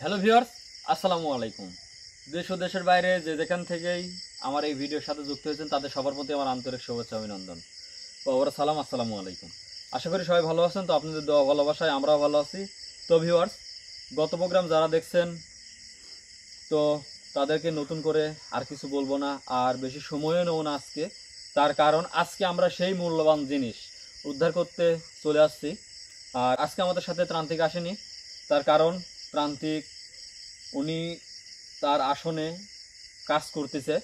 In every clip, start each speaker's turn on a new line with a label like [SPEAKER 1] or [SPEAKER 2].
[SPEAKER 1] Hello viewers, আসসালামু আলাইকুম। দেশ ও দেশের বাইরে যে যেখান থেকেই আমার এই ভিডিওর সাথে যুক্ত হয়েছেন তাদের সবার প্রতি আমার আন্তরিক শুভেচ্ছা অভিনন্দন ও ওরা সালাম। আসসালামু আলাইকুম। আশা করি সবাই ভালো আছেন। তো আপনাদের দোয়া ভালোবাসায় আমরাও ভালো আছি। তো ভিউয়ার্স, গত প্রোগ্রাম যারা দেখছেন তো তাদেরকে নতুন করে আর কিছু বলবো না, আর বেশি সময়ও নেব না আজকে। তার কারণ আজকে আমরা সেই মূল্যবান জিনিস উদ্ধার করতে চলে আসছি। আর আজকে আমাদের সাথে ত্রান্তিক আসেনি, তার কারণ প্রান্তিক উনি তার আসনে কাজ করতেছে।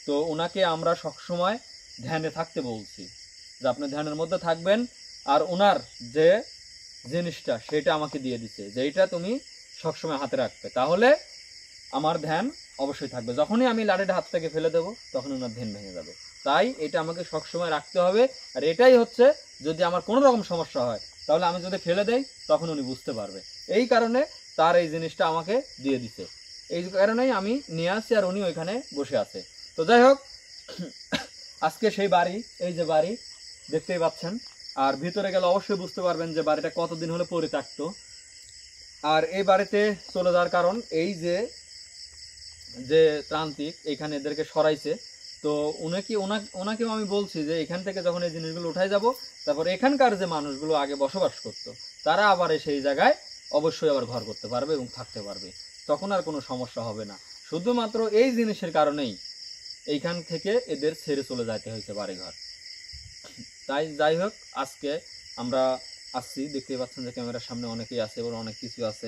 [SPEAKER 1] তো ওনাকে আমরা সবসময় ধ্যানে থাকতে বলছি যে আপনি ধ্যানের মধ্যে থাকবেন, আর ওনার যে জিনিসটা সেটা আমাকে দিয়ে দিছে যে এইটা তুমি সবসময় হাতে রাখবে, তাহলে আমার ধ্যান অবশ্যই থাকবে। যখনই আমি লাঠিটা হাত থেকে ফেলে দেবো তখন ওনার ধ্যান ভেঙে যাবে। তাই এটা আমাকে সবসময় রাখতে হবে। আর এটাই হচ্ছে, যদি আমার কোনো রকম সমস্যা হয় তাহলে আমি যদি ফেলে দেই তখন উনি বুঝতে পারবে। এই কারণে তার এই জিনিসটা আমাকে দিয়ে দিছে, এই কারণেই আমি নিয়ে আসছি, আর উনি ওইখানে বসে আছে। তো যাই হোক, আজকে সেই বাড়ি, এই যে বাড়ি দেখতেই পাচ্ছেন, আর ভিতরে গেলে অবশ্যই বুঝতে পারবেন যে বাড়িটা কতদিন হলে পরিত্যক্ত। আর এই বাড়িতে চলে যাওয়ার কারণ এই যে যে ত্রান্তিক এখানে এদেরকে সরাইছে। তো ওনাকেও আমি বলছি যে এখান থেকে যখন এই জিনিসগুলো উঠাই যাব, তারপর এখানকার যে মানুষগুলো আগে বসবাস করতো তারা আবার সেই জায়গায় অবশ্যই আবার ঘর করতে পারবে এবং থাকতে পারবে, তখন আর কোনো সমস্যা হবে না। শুধুমাত্র এই জিনিসের কারণেই এইখান থেকে এদের ছেড়ে চলে যাইতে হয়েছে বাড়িঘর। তাই যাই হোক, আজকে আমরা আসছি, দেখতেই পাচ্ছেন যে ক্যামেরার সামনে অনেকেই আছে এবং অনেক কিছু আছে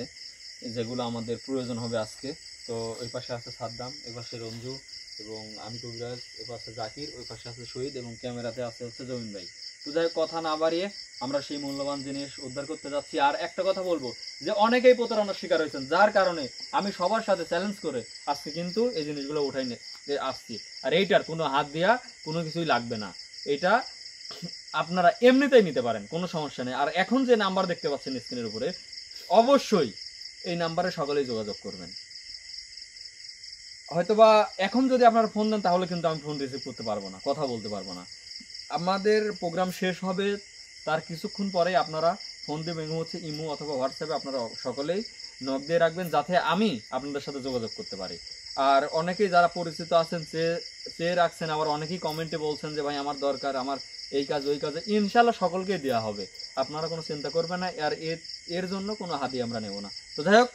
[SPEAKER 1] যেগুলো আমাদের প্রয়োজন হবে আজকে। তো ওই পাশে আছে সাদ্দাম, এই পাশে রঞ্জু এবং আমি কবিরাজ, ওই পাশে জাকির, ওই পাশে আছে শহীদ এবং ক্যামেরাতে আছে হচ্ছে জমিন ভাই। তো যাই হোক, কথা না বাড়িয়ে আমরা সেই মূল্যবান জিনিস উদ্ধার করতে যাচ্ছি। আর একটা কথা বলবো যে অনেকেই প্রতারণার শিকার হয়েছেন, যার কারণে আমি সবার সাথে চ্যালেঞ্জ করে আজকে কিন্তু এই জিনিসগুলো উঠাই আসছি। আর এইটার কোনো হাত দেওয়া কোনো কিছুই লাগবে না, এটা আপনারা এমনিতেই নিতে পারেন, কোনো সমস্যা নেই। আর এখন যে নাম্বার দেখতে পাচ্ছেন স্ক্রিনের উপরে, অবশ্যই এই নাম্বারে সকলেই যোগাযোগ করবেন। হয়তোবা এখন যদি আপনারা ফোন দেন তাহলে কিন্তু আমি ফোন রিসিভ করতে পারবো না, কথা বলতে পারবো না। আমাদের প্রোগ্রাম শেষ হবে তার কিছুক্ষণ পরেই আপনারা ফোন দেবেন, হচ্ছে ইমো অথবা হোয়াটসঅ্যাপে আপনারা সকলেই নক দিয়ে রাখবেন যাতে আমি আপনাদের সাথে যোগাযোগ করতে পারি। আর অনেকেই যারা পরিচিত আছেন চেয়ে রাখছেন, আবার অনেকেই কমেন্টে বলছেন যে ভাই আমার দরকার, আমার এই কাজ ওই কাজে, ইনশাল্লাহ সকলকেই দেওয়া হবে, আপনারা কোনো চিন্তা করবেন না। আর এর জন্য কোনো হাদিয়া আমরা নেব না। তো যাই হোক,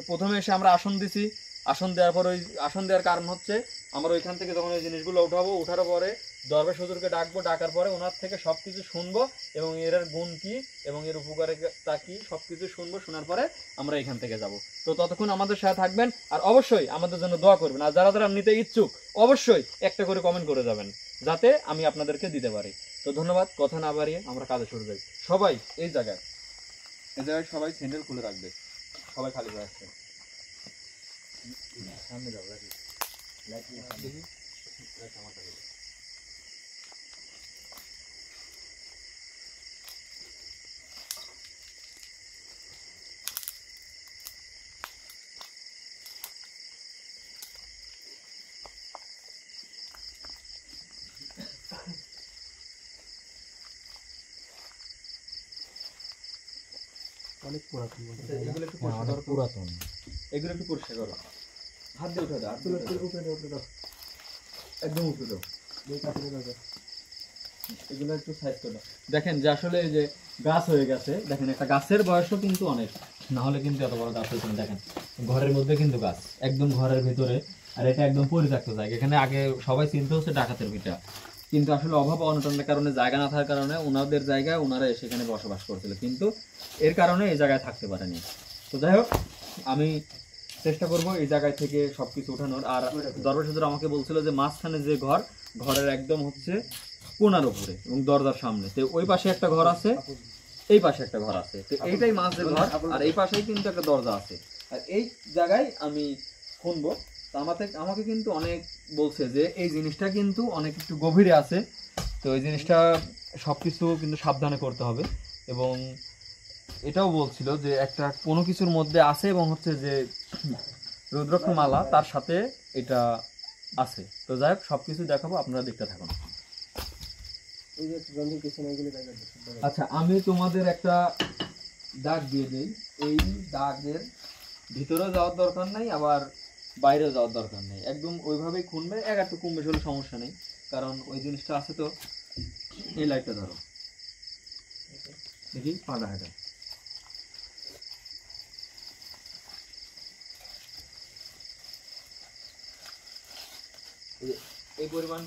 [SPEAKER 1] প্রথমে এসে আমরা আসন দিছি, আসন দেওয়ার পর ওই আসন দেওয়ার কারণ হচ্ছে আমরা ওইখান থেকে যখন ওই জিনিসগুলো উঠাবো, উঠার পরে দরবেশ হুজুরকে ডাকবো, ডাকার পরে ওনার থেকে সব কিছু শুনবো এবং এর গুণ কি এবং এর উপকারিতা কি সব কিছু শুনবো। শোনার পরে আমরা এখান থেকে যাব। তো ততক্ষণ আমাদের সাথে থাকবেন, আর অবশ্যই আমাদের জন্য দোয়া করবেন। আর যারা যারা নিতে ইচ্ছুক অবশ্যই একটা করে কমেন্ট করে যাবেন যাতে আমি আপনাদেরকে দিতে পারি। তো ধন্যবাদ, কথা না বাড়িয়ে আমরা কাজে শুরু যাই। সবাই এই জায়গায় সবাই স্যান্ডেল খুলে রাখবে, সবাই খালি হয়ে আসছে সামনে যাবো। দেখি
[SPEAKER 2] অনেক পুরাতন,
[SPEAKER 1] এগুলো একটু
[SPEAKER 2] পুরাতন।
[SPEAKER 1] এগুলো একটু পরিষ্কার করো, হাত দিয়ে উঠে দাও, একদম উঠে দাও, এগুলো একটু সাইজ করে দাও। দেখেন যে আসলে এই যে গাছ হয়ে গেছে, দেখেন একটা গাছের বয়সও কিন্তু অনেক, না হলে কিন্তু এত বড় গাছ হয়েছে না। দেখেন ঘরের মধ্যে কিন্তু গাছ, একদম ঘরের ভিতরে, আর এটা একদম পরিত্যক্ত জায়গা। এখানে আগে সবাই চিন্তা হচ্ছে ডাকাতের ভিটা, কিন্তু আসলে অভাব অনটনের কারণে, জায়গা না থাকার কারণে ওনাদের জায়গায় ওনারা সেখানে বসবাস করছিল, কিন্তু এর কারণে এই জায়গায় থাকতে পারেনি। তো যাই হোক, আমি চেষ্টা করবো এই জায়গায় থেকে সবকিছু উঠানোর। আর দরবার হুজুর আমাকে বলছিল যে মাঝখানে যে ঘর, ঘরের একদম হচ্ছে কোণার উপরে এবং দরজার সামনে, তো ওই পাশে একটা ঘর আছে, এই পাশে একটা ঘর আছে, তো এইটাই মাঝের ঘর, আর এই পাশেই কিন্তু একটা দরজা আছে। আর এই জায়গায় আমি শুনবো। তো আমাকে কিন্তু অনেক বলছে যে এই জিনিসটা কিন্তু অনেক একটু গভীরে আছে, তো এই জিনিসটা সবকিছু কিন্তু সাবধানে করতে হবে। এবং এটাও বলছিল যে একটা কোনো কিছুর মধ্যে আছে এবং হচ্ছে যে রুদ্রাক্ষ মালা তার সাথে এটা আছে। তো যাই হোক, সবকিছু দেখাবো, আপনারা দেখতে থাকুন। আচ্ছা, আমি তোমাদের একটা দাগ দিয়ে দিই, এই দাগের ভিতরেও যাওয়ার দরকার নাই, আবার বাইরেও যাওয়ার দরকার নেই, একদম ওইভাবেই খুনবে। একটু কম বেশি হলে সমস্যা নেই, কারণ ওই জিনিসটা আছে তো। এই লাইটটা ধরো, দেখি পাটা হাঁটা এই পরিমাণ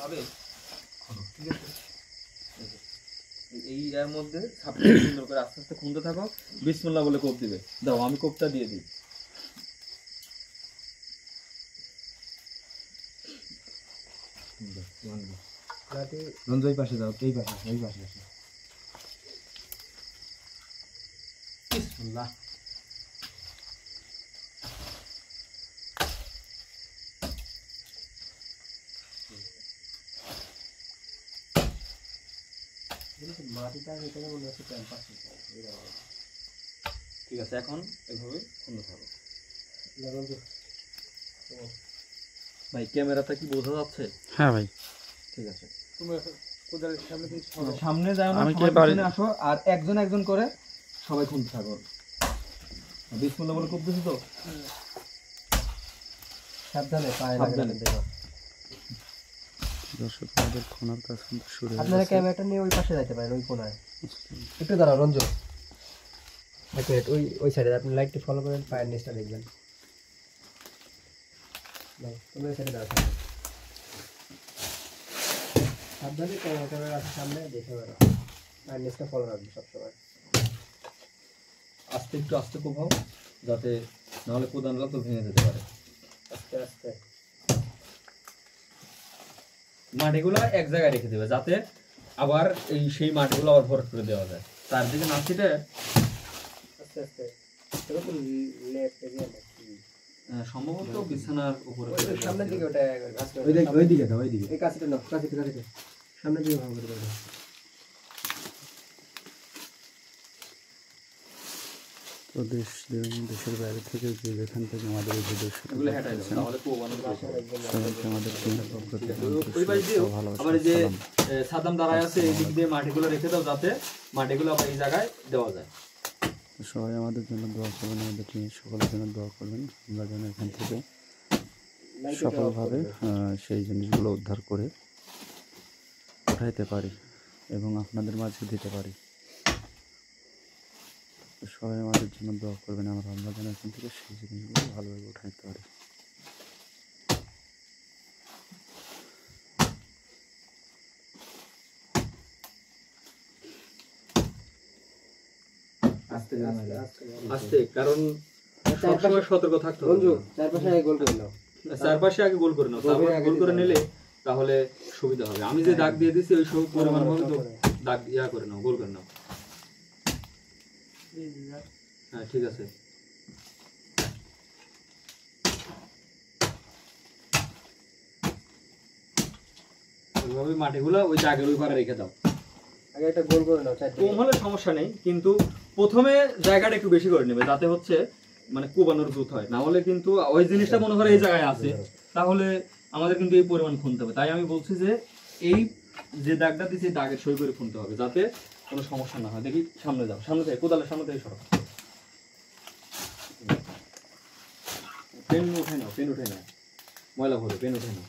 [SPEAKER 1] হবে, ঠিক আছে? এই এর মধ্যে সুন্দর করে আস্তে আস্তে খুনতে থাকো, বিসমিল্লাহ বলে কোপ দিবে। দাও, আমি কোপটা দিয়ে দিই।
[SPEAKER 2] রঞ্জু এই পাশে যাও, এই পাশে, এই পাশে আসো। বিসমিল্লাহ। মাটিটা এখানে মনে হচ্ছে ক্যাম্পাস।
[SPEAKER 1] ঠিক আছে, এখন এভাবে খুনতে থাকো। ভাই ক্যামেরাটা কি বোঝা যাচ্ছে?
[SPEAKER 3] হ্যাঁ ভাই,
[SPEAKER 1] ঠিক আছে।
[SPEAKER 2] তুমি কোদালের সামনে দিয়ে
[SPEAKER 1] সামনে যাও না,
[SPEAKER 3] আমি
[SPEAKER 1] সবাই
[SPEAKER 3] কে পারি?
[SPEAKER 1] পিছনে আসো, আর একজন একজন করে সবাই খুনতে থাকো। বিসমিল্লাহ বলে কোপ দিছি তো?
[SPEAKER 2] সাবধানে পায়ে
[SPEAKER 1] সাবধানে।
[SPEAKER 2] দেখো।
[SPEAKER 3] দর্শক আমাদের খোনার কাজ কিন্তু শুরু হয়ে
[SPEAKER 2] আপনারা
[SPEAKER 3] গেছে।
[SPEAKER 2] ক্যামেরাটা নিয়ে ওই পাশে যাইতে পারেন, ওই কোনায়। একটু দাঁড়াও রঞ্জু, এক মিনিট, ওই সাইডে আপনি লাইটটি ফলো করেন, পায়ের নিচটা দেখবেন। নাও, তুমি ওই সাইডে দাঁড়াও। সাবধানে ক্যামেরা সামনে দেখে বেরো, পায়ের নিচটা ফলো রাখবে সবসময়।
[SPEAKER 1] আস্তে একটু আস্তে কোপাও, যাতে নাহলে কোদানটা তো ভেঙে যেতে পারে।
[SPEAKER 2] আস্তে আস্তে।
[SPEAKER 1] মাটিগুলো এক জায়গায় রেখে দেবে, যাতে আবার এই সেই মাটিগুলো আবার ভরাট করে দেওয়া যায়। চারদিকে নাচিতে
[SPEAKER 2] আস্তে আস্তে। এটা তো লেফট এরিয়া নাকি?
[SPEAKER 1] সম্ভবত বিছানার উপরে
[SPEAKER 2] ওই সামনের দিকে ওটা আস্তে।
[SPEAKER 1] ওই দিকে দাও, ওই দিকে।
[SPEAKER 2] এই কাছেটা নাও, কাছেটা। সামনের দিকে ভালো করে দাও।
[SPEAKER 3] তো দেশের বাইরে থেকে যে যেখান থেকে আমাদের এই ভিডিও শুরু
[SPEAKER 1] এগুলো হেঁটাই দাও, তাহলে কোবানো যাবে।
[SPEAKER 3] সবাইকে আমাদের টিমের পক্ষ থেকে
[SPEAKER 1] ওই পাশ দিয়েও
[SPEAKER 3] ভালোবাসা,
[SPEAKER 1] আবার এই যে
[SPEAKER 3] সালাম।
[SPEAKER 1] সাদাম দাঁড়ায় আছে, এই দিক দিয়ে মাটিগুলো রেখে দাও, যাতে মাটিগুলো আবার এই জায়গায় দেওয়া যায়।
[SPEAKER 3] তো সবাই আমাদের জন্য দোয়া করবেন, আমাদের টিমের সকলের জন্য দোয়া করবেন, আমরা যেন এখান থেকে সফলভাবে সেই জিনিসগুলো উদ্ধার করে উঠাইতে পারি এবং আপনাদের মাঝে দিতে পারি। তো সবাই আমাদের জন্য দোয়া করবেন, আমরা যেন এখান থেকে সেই জিনিসগুলো ভালোভাবে উঠাইতে পারি।
[SPEAKER 1] আস্তে, কারণ সবসময় সতর্ক থাকতে হবে।
[SPEAKER 2] রঞ্জু, চারপাশে গোল করে নাও।
[SPEAKER 1] চারপাশে আগে গোল করে নাও, তারপর গোল করে নিলে তাহলে সুবিধা হবে। আমি যে দাগ দিয়ে দিছি ওই সব পরিমাণ ভাবে তো দাগ করে নাও, গোল করে নাও। হ্যাঁ, ঠিক আছে। ওইভাবে মাটিগুলো ওই দাগের ওই পারে রেখে দাও।
[SPEAKER 2] আগে একটা গোল করে নাও, চারদিকে।
[SPEAKER 1] কম হলে সমস্যা নেই, কিন্তু প্রথমে জায়গাটা একটু বেশি করে নেবে, যাতে হচ্ছে মানে কোবানোর জুত হয়। না হলে কিন্তু ওই জিনিসটা মনে করে এই জায়গায় আছে, তাহলে আমাদের কিন্তু এই পরিমাণ খুনতে হবে। তাই আমি বলছি যে এই যে দাগটা দিচ্ছি দাগের সই করে খুনতে হবে, যাতে কোনো সমস্যা না হয়। দেখি সামনে যাও, সামনে থেকে কোদালের সামনে থেকে সরো। পেন উঠে নাও, পেন উঠে নাও, ময়লা ভরে পেন উঠে নাও।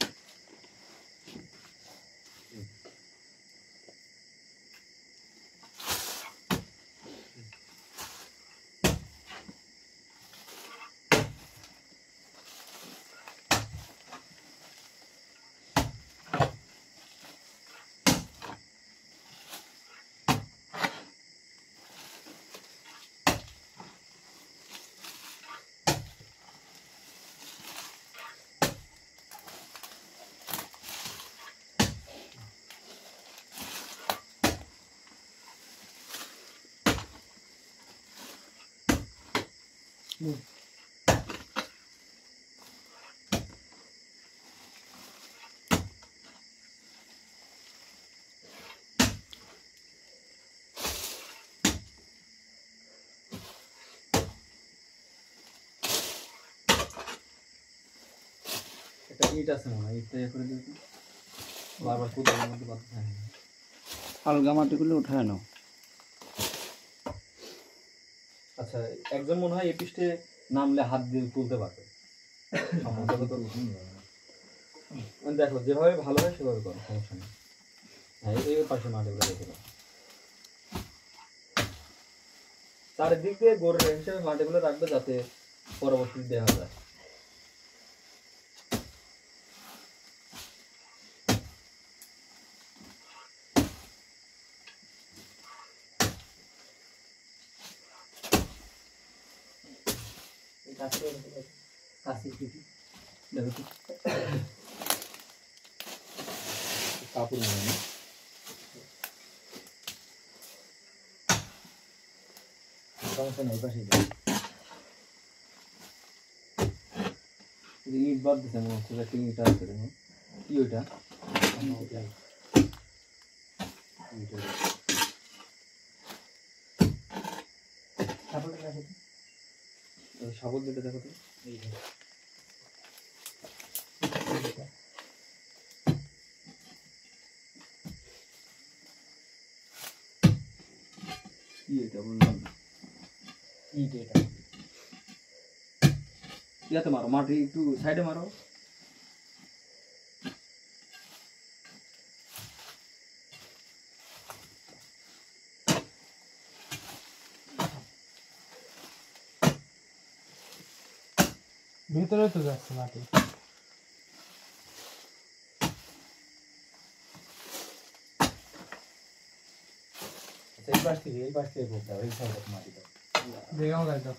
[SPEAKER 1] একটা ইট আছে মনে হয়, ইটটা করে দিও তো। বারবার কোদালের মধ্যে কথা থাকে না।
[SPEAKER 3] আলগা মাটিগুলো উঠায় নাও।
[SPEAKER 1] আচ্ছা, একজন মনে হয় এই পৃষ্ঠে নামলে হাত দিয়ে তুলতে পারবে। দেখো যেভাবে ভালো হয় সেভাবে করো, সমস্যা নেই। হ্যাঁ, এই পাশে মাটিগুলো রেখে দাও, চারিদিক দিয়ে গোড় হিসেবে মাটিগুলো রাখবে যাতে পরবর্তীতে দেওয়া যায়। দেখো তো কাপড় নেই না,
[SPEAKER 2] সমস্যা নেই, পাশে
[SPEAKER 1] ইট বাদ দিচ্ছে মনে হচ্ছে, একটা ইট আছে দেখুন, কি ওইটা সাবল দিতে দেখো তো, কি এটা বললাম না।
[SPEAKER 2] ইট এটা
[SPEAKER 1] ইয়াতে মারো, মাটি একটু সাইডে মারো।
[SPEAKER 2] ভিতরে তো যাচ্ছে মাটি। এই পাশ থেকে করতে হবে, এই সাইডে মাটিটা দেখাও গাইতো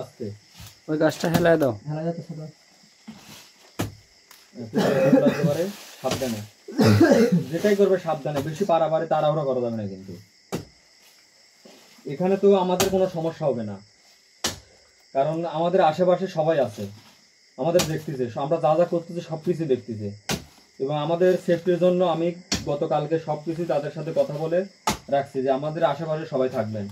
[SPEAKER 1] আস্তে
[SPEAKER 3] ওই গাছটা হেলায় দাও।
[SPEAKER 2] হেলা যাচ্ছে ছোট
[SPEAKER 1] একেবারে সাবধানে, যেটাই করবে সাবধানে, বেশি পারাপারে তাড়াহুড়া করা যাবে না। কিন্তু এখানে তো আমাদের কোনো সমস্যা হবে না, কারণ আমাদের আশেপাশে সবাই আছে, আমাদের দেখতেছে, আমরা যা যা করতেছি সব কিছু দেখতেছে, এবং আমাদের সেফটির জন্য আমি গতকালকে সব কিছু তাদের সাথে কথা বলে রাখছি যে আমাদের আশেপাশে সবাই থাকবেন।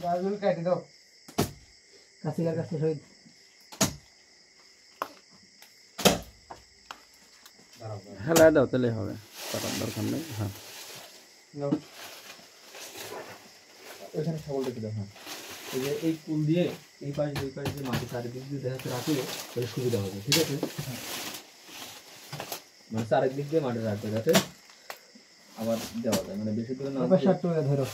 [SPEAKER 2] গাছগুলো কেটে দাও, কাছিকার কাছে সই
[SPEAKER 3] হেলায় দাও, তাহলে হবে, কাটার দরকার নেই। হ্যাঁ,
[SPEAKER 2] নাও।
[SPEAKER 1] ওইখানে ছাগল রেখে দাও। হ্যাঁ, এই যে এই কুল দিয়ে এই পাশ দুই পাশ দিয়ে মাটি চারিদিক দিয়ে দেখাতে রাখলে তাহলে সুবিধা হবে, ঠিক আছে? মানে চারিদিক দিয়ে মাটি রাখবে যাতে আবার দেওয়া যায়, মানে বেশি দূরে না
[SPEAKER 2] এবার শার্ট তুলে ধরো।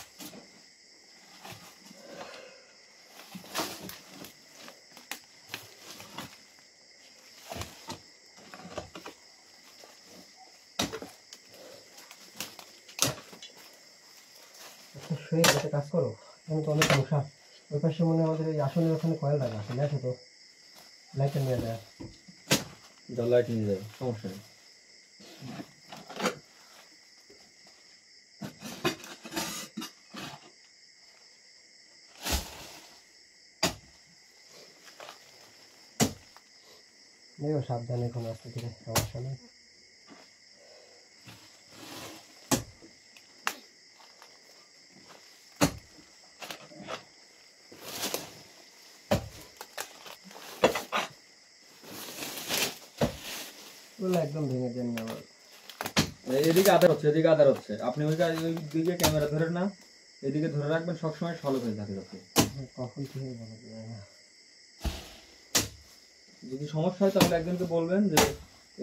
[SPEAKER 2] শুয়ে একটা কাজ করো, এখানে তো অনেক মশা। ওই পাশে মনে হয় আমাদের ওই আসনের ওখানে কয়েল রাখা আছে, দেখো তো লাইটটা নিয়ে যায়।
[SPEAKER 1] লাইট নিয়ে যাবে, সমস্যা নেই।
[SPEAKER 2] দেখো সাবধানে কোনো আসতে থেকে সমস্যা নেই। ওগুলো একদম ভেঙে দেন না আবার।
[SPEAKER 1] এদিকে আধার হচ্ছে, এদিকে আধার হচ্ছে, আপনি ওই ওই দিকে ক্যামেরা ধরে না, এদিকে ধরে রাখবেন, সবসময় সলভ হয়ে থাকে যাতে।
[SPEAKER 2] কখন কি হয়ে বলা যায় না।
[SPEAKER 1] যদি সমস্যা হয় তাহলে একজনকে বলবেন যে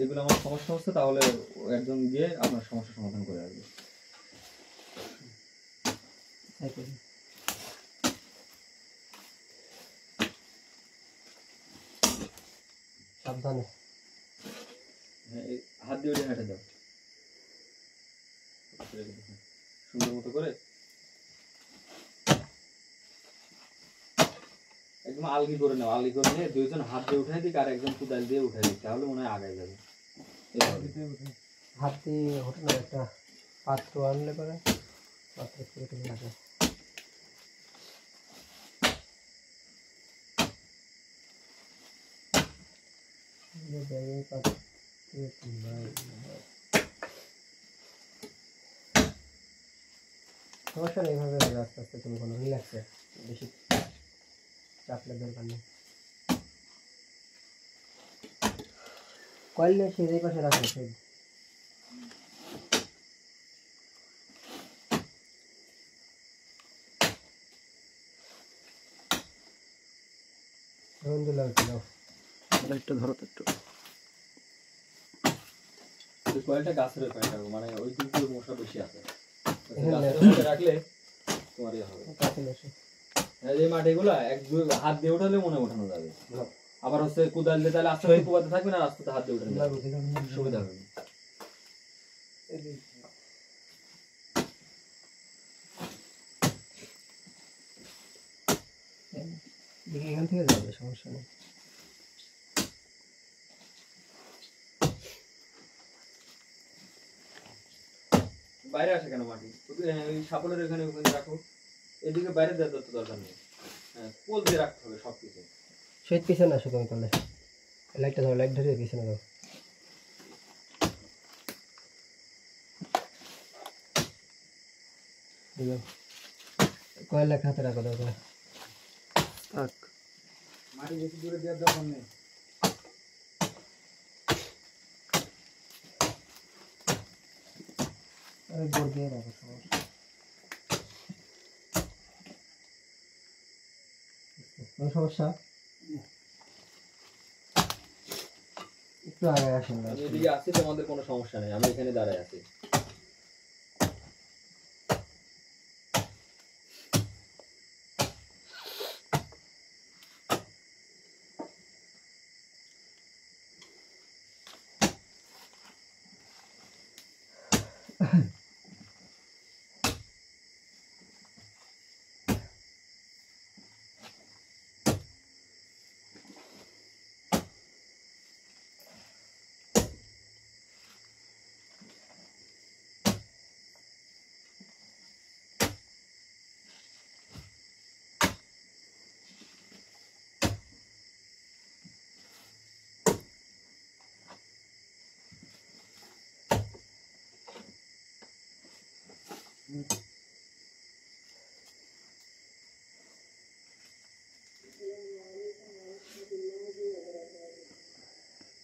[SPEAKER 1] এগুলো আমার সমস্যা হচ্ছে, তাহলে একজন গিয়ে আপনার সমস্যার সমাধান করে আসবে।
[SPEAKER 2] তাই করি। সাবধানে।
[SPEAKER 1] হ্যাঁ, এই হাত দিয়ে ওটা হেঁটে দাও সুন্দর মতো করে, একদম আলগি করে নাও, আলগি করে নিয়ে দুইজন হাত দিয়ে উঠাই দিক আর একজন কোদাল দিয়ে উঠাই দিক, তাহলে মনে হয় আগায় যাবে।
[SPEAKER 2] হাত দিয়ে ওঠে না, একটা পাত্র আনলে পরে পাত্র করে তুলে রাখে। ব্যাগের পাত্র সমস্যা নেই, এইভাবে হবে আস্তে আস্তে, তুমি কোনো রিল্যাক্সে, বেশি চাপলে দরকার নেই। কয়েল সেই এই পাশে রাখো, সেই রঞ্জু লাগছিল।
[SPEAKER 3] লাইটটা ধরো তো একটু।
[SPEAKER 1] এই কয়েলটা গাছের কয়েলটা, মানে ওই কিন্তু মশা বেশি আছে,
[SPEAKER 2] এখানে
[SPEAKER 1] গাছের মধ্যে রাখলে তোমার ইয়ে হবে।
[SPEAKER 2] কাছে এসে
[SPEAKER 1] এই মাটিগুলা এক দুই হাত দিয়ে উঠালে মনে উঠানো যাবে, আবার হচ্ছে কোদাল দিয়ে তাহলে আস্তে আস্তে কোবাতে থাকবে না, আস্তে আস্তে হাত দিয়ে উঠানো যাবে, সুবিধা হবে।
[SPEAKER 2] দেখি এখান থেকে যাবে, সমস্যা নেই।
[SPEAKER 1] বাইরে আসে কেন মাটি? ওই সাপলের এখানে ওখানে রাখো, এদিকে বাইরে দেওয়ার তো দরকার নেই। হ্যাঁ, পোল দিয়ে রাখতে হবে সবকিছু।
[SPEAKER 2] শহীদ পিছনে আসো তুমি, তাহলে লাইটটা ধরো, লাইট ধরে পিছনে দাও। কয়েল হাতে রাখো দরকার।
[SPEAKER 3] থাক।
[SPEAKER 1] মাটি বেশি দূরে দেওয়ার দরকার নেই।
[SPEAKER 2] আরে বোর্ড দিয়ে রাখো, সমস্যা। কোনো সমস্যা? একটু আগে আসেন না।
[SPEAKER 1] আমি এদিকে আছি, তোমাদের কোনো সমস্যা নেই, আমি এখানে দাঁড়ায় আছি।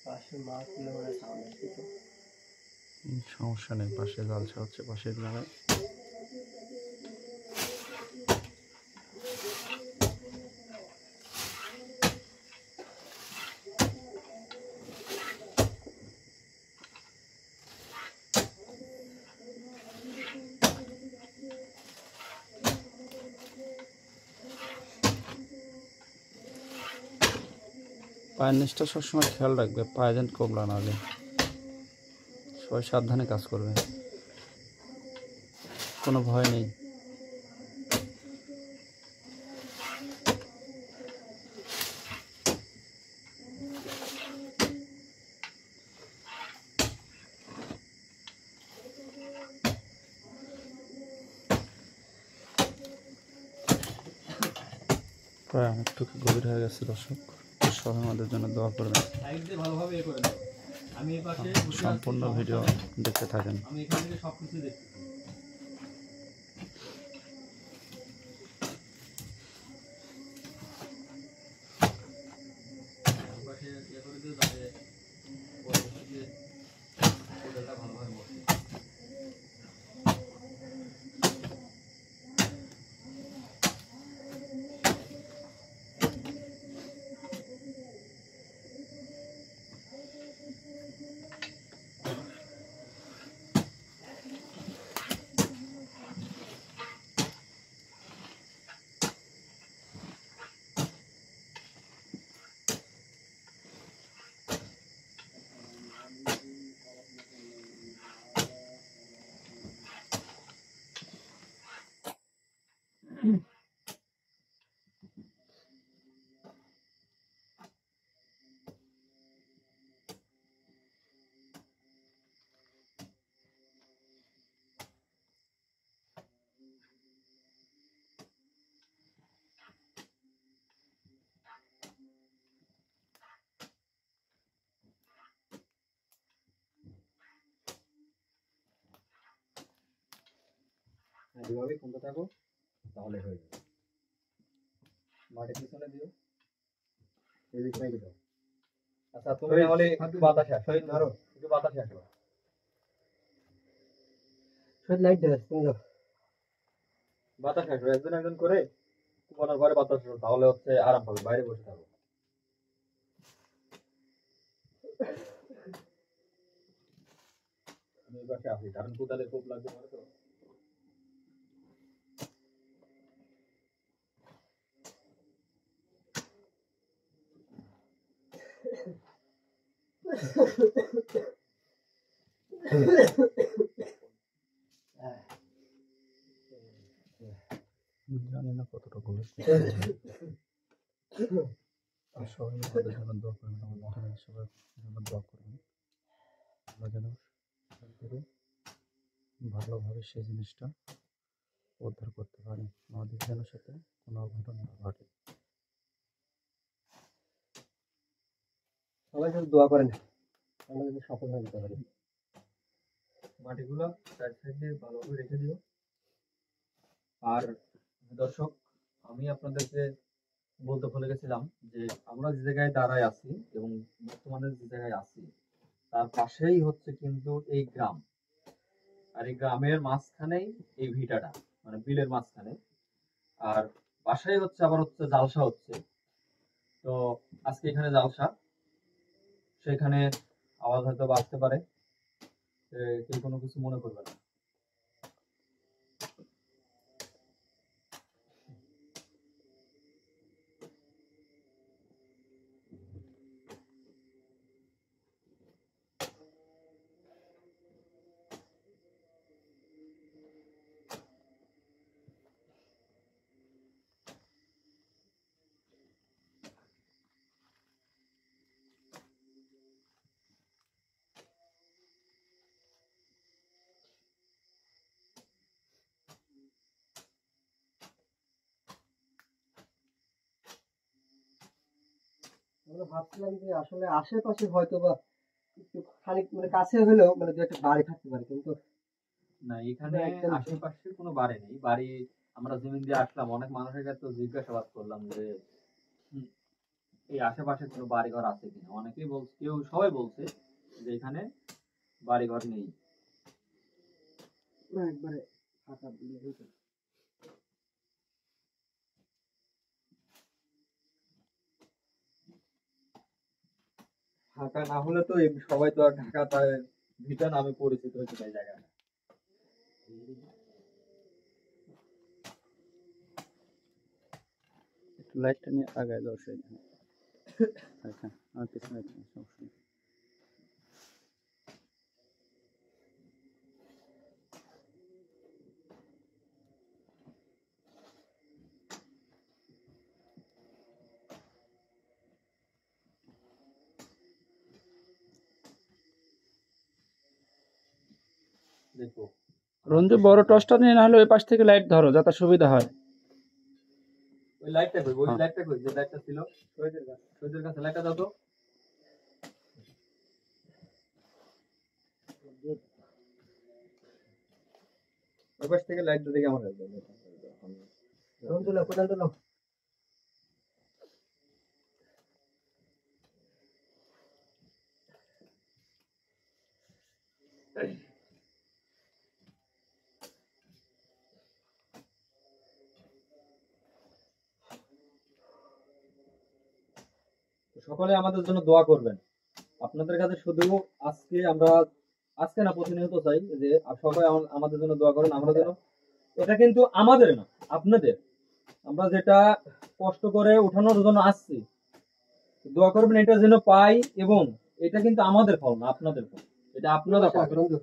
[SPEAKER 2] পাশে মাছ সাউন্ড আসছে।
[SPEAKER 3] সমস্যা নেই, পাশে জালসা হচ্ছে, পাশের জায়গায়। পায়ের নিচটা সবসময় খেয়াল রাখবে, পায়ে যেন কোবলা না লাগে। সবাই সাবধানে কাজ করবে, কোনো ভয় নেই। প্রায় অনেকটু গভীর হয়ে গেছে দর্শক, সবাই আমাদের জন্য দোয়া করবেন।
[SPEAKER 1] সাইড দিয়ে ভালোভাবে এ করে দাও। আমি এই পাশে বসে আছি,
[SPEAKER 3] সম্পূর্ণ ভিডিও দেখতে থাকেন।
[SPEAKER 1] আমি এখান থেকে সবকিছু দেখতেছি। এই পাশে ইয়ে করে দিও, যাতে পরবর্তীতে কোদালটা ভালোভাবে বসে। এইভাবেই খুলতে থাকো, তাহলে হয়ে যাবে। মাটি পিছনে দিও, এদিকে রেখে দাও। আচ্ছা তুমি তাহলে একটু বাতাসে আসো, এই ধরো একটু বাতাসে আসো।
[SPEAKER 2] শহীদ লাইট দেবে তুমি যাও।
[SPEAKER 1] বাতাসে আসো, একজন একজন করে তোমার ঘরে বাতাস আসো, তাহলে হচ্ছে আরাম পাবে, বাইরে বসে থাকো। আমি এই পাশে আসি, কারণ কোদালের কোপ লাগবে আমার তো।
[SPEAKER 3] জানি না কতটা গভীর, আর সবাই আমাদের জন্য দোয়া করবেন, আমাদের জন্য সবার জন্য দোয়া করবেন। আমরা যেন সেখান থেকে ভালোভাবে সেই জিনিসটা উদ্ধার করতে পারি, আমাদের যেন সাথে কোনো অঘটন না ঘটে।
[SPEAKER 2] সবাই শুধু দোয়া করেন আমরা যদি সফল হয়ে যেতে পারি।
[SPEAKER 1] মাটিগুলো সাইড সাইডে ভালোভাবে রেখে দিও। আর দর্শক, আমি আপনাদেরকে বলতে ভুলে গেছিলাম যে আমরা যে জায়গায় দাঁড়ায় আছি এবং বর্তমানে যে জায়গায় আছি তার পাশেই হচ্ছে কিন্তু এই গ্রাম। আর এই গ্রামের মাঝখানেই এই ভিটাটা, মানে বিলের মাঝখানে। আর পাশেই হচ্ছে আবার হচ্ছে জালসা হচ্ছে। তো আজকে এখানে জালসা, সেখানে আওয়াজ হয়তো আসতে পারে, কেউ কোনো কিছু মনে করবে না।
[SPEAKER 2] আমরা ভাবছিলাম যে আসলে আশেপাশে হয়তো বা একটু খানিক মানে কাছে হলেও মানে দু একটা বাড়ি থাকতে পারে, কিন্তু
[SPEAKER 1] না, এখানে
[SPEAKER 2] একদম
[SPEAKER 1] আশেপাশে কোনো বাড়ি নেই। বাড়ি আমরা জমিন দিয়ে আসলাম, অনেক মানুষের কাছে তো জিজ্ঞাসাবাদ করলাম যে হুম, এই আশেপাশে কোনো বাড়ি ঘর আছে কিনা। অনেকেই বলছে, কেউ সবাই বলছে যে এখানে বাড়ি ঘর নেই।
[SPEAKER 2] একবারে ফাঁকা বিল্ডিং।
[SPEAKER 1] ঢাকা না হলে তো সবাই তো আর ঢাকা তার ভিটা নামে পরিচিত হয়েছে এই জায়গাটা।
[SPEAKER 3] একটু লাইটটা নিয়ে আগায় দাও সেই জন্য। আচ্ছা, আমার পিছনে একটু সমস্যা নেই।
[SPEAKER 1] দেখো
[SPEAKER 3] রঞ্জু, বড় টর্চটা নিয়ে না হলে ওই পাশ থেকে লাইট ধরো যাতে সুবিধা হয়।
[SPEAKER 1] ওই লাইটটা কই, ওই
[SPEAKER 3] হ্যাঁ।
[SPEAKER 1] লাইটটা কই, যে লাইটটা ছিল শহীদের কাছে, লাইটটা দাও তো। ওই পাশ থেকে লাইটটা দেখে আমার কাছে দাও।
[SPEAKER 2] রঞ্জু নাও, কোদালটা নাও।
[SPEAKER 1] সকলে আমাদের জন্য দোয়া করবেন। আপনাদের কাছে শুধু আজকে আমরা, আজকে না প্রতিনিয়ত চাই যে সবাই আমাদের জন্য দোয়া করেন। আমরা যেন, এটা কিন্তু আমাদের না, আপনাদের, আমরা যেটা কষ্ট করে উঠানোর জন্য আসছি, দোয়া করবেন এটা যেন পাই। এবং এটা কিন্তু আমাদের ফল না, আপনাদের ফল, এটা আপনারা পাবেন।
[SPEAKER 2] রঞ্জু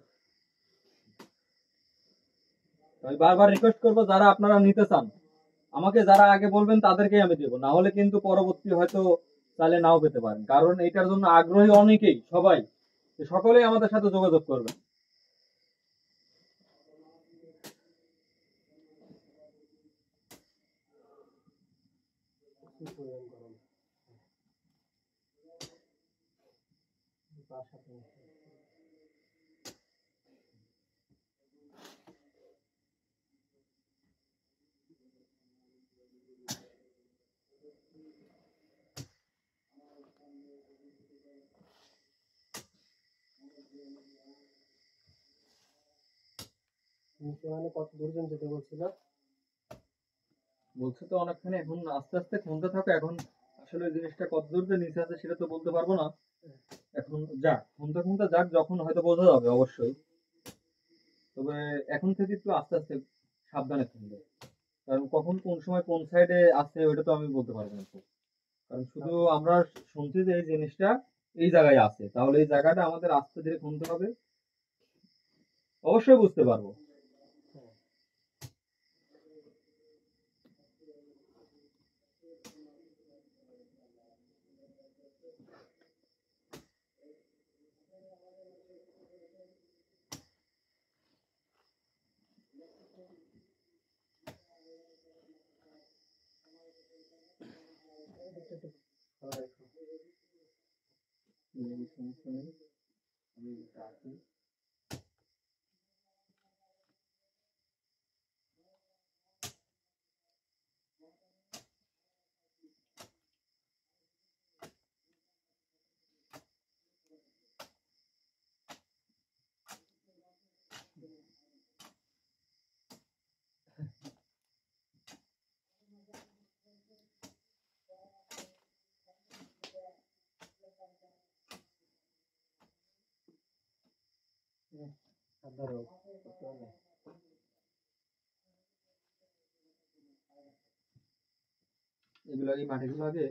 [SPEAKER 1] আমি বারবার রিকোয়েস্ট করবো, যারা আপনারা নিতে চান আমাকে যারা আগে বলবেন তাদেরকেই আমি দেবো, না হলে কিন্তু পরবর্তী হয়তো চাইলে নাও পেতে পারেন। কারণ এটার জন্য আগ্রহী অনেকেই, সবাই, সকলেই আমাদের সাথে যোগাযোগ করবেন।
[SPEAKER 2] নিচে মানে কত দূরজন যেতে বলছিল?
[SPEAKER 1] বলছে তো অনেকখানি, এখন আস্তে আস্তে খুঁজতে থাকো। এখন আসলে ওই জিনিসটা কত দূর যে নিচে আছে সেটা তো বলতে পারবো না। এখন যাক, খুঁজতে খুঁজতে যাক, যখন হয়তো বোঝা যাবে অবশ্যই। তবে এখন থেকে একটু আস্তে আস্তে সাবধানে খুঁজবে, কারণ কখন কোন সময় কোন সাইডে আছে ওইটা তো আমি বলতে পারবো না তো। কারণ শুধু আমরা শুনছি যে এই জিনিসটা এই জায়গায় আছে, তাহলে এই জায়গাটা আমাদের আস্তে ধীরে খুঁজতে হবে, অবশ্যই বুঝতে পারবো। সমস্যা নেই, আমি আছি।
[SPEAKER 2] ধরো
[SPEAKER 1] এগুলো এই মাটিগুলো আগে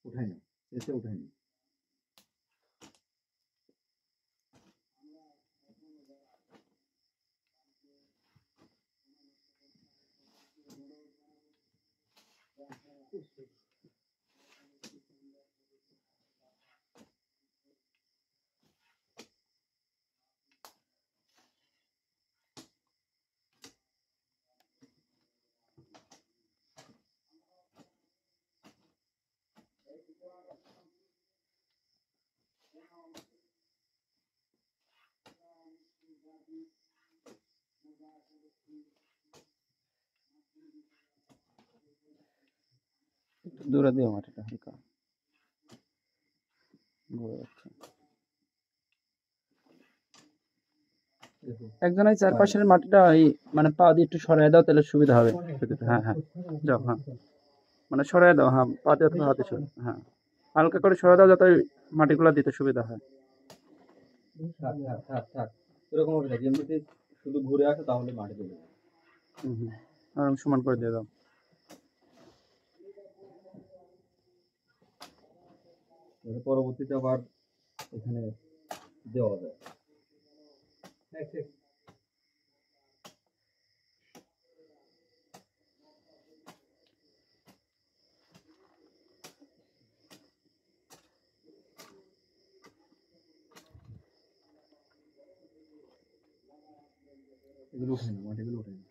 [SPEAKER 1] উঠাই না, এসে উঠাই না।
[SPEAKER 3] একটু দূরে দিও মাটিটা হালকা ঘুরে যাচ্ছে। একজন এই চারপাশের মাটিটা এই মানে পা দিয়ে একটু সরাই দাও, তাহলে সুবিধা হবে। হ্যাঁ হ্যাঁ, যাও, হ্যাঁ মানে সরাই দাও, হ্যাঁ পা দিয়ে অথবা হাতে সরাই, হ্যাঁ হালকা করে সরাই দাও যাতে ওই মাটিগুলো দিতে সুবিধা হয়।
[SPEAKER 1] থাক থাক থাক থাক, এরকম হবে না, এমনিতে শুধু ঘুরে আসে তাহলে মাটি দেবে।
[SPEAKER 3] হুম হুম, আর সমান করে দিয়ে দাও।
[SPEAKER 1] পরবর্তীতে আবার এখানে দেওয়া যায়। এগুলো উঠে না, মাটিগুলো উঠে না।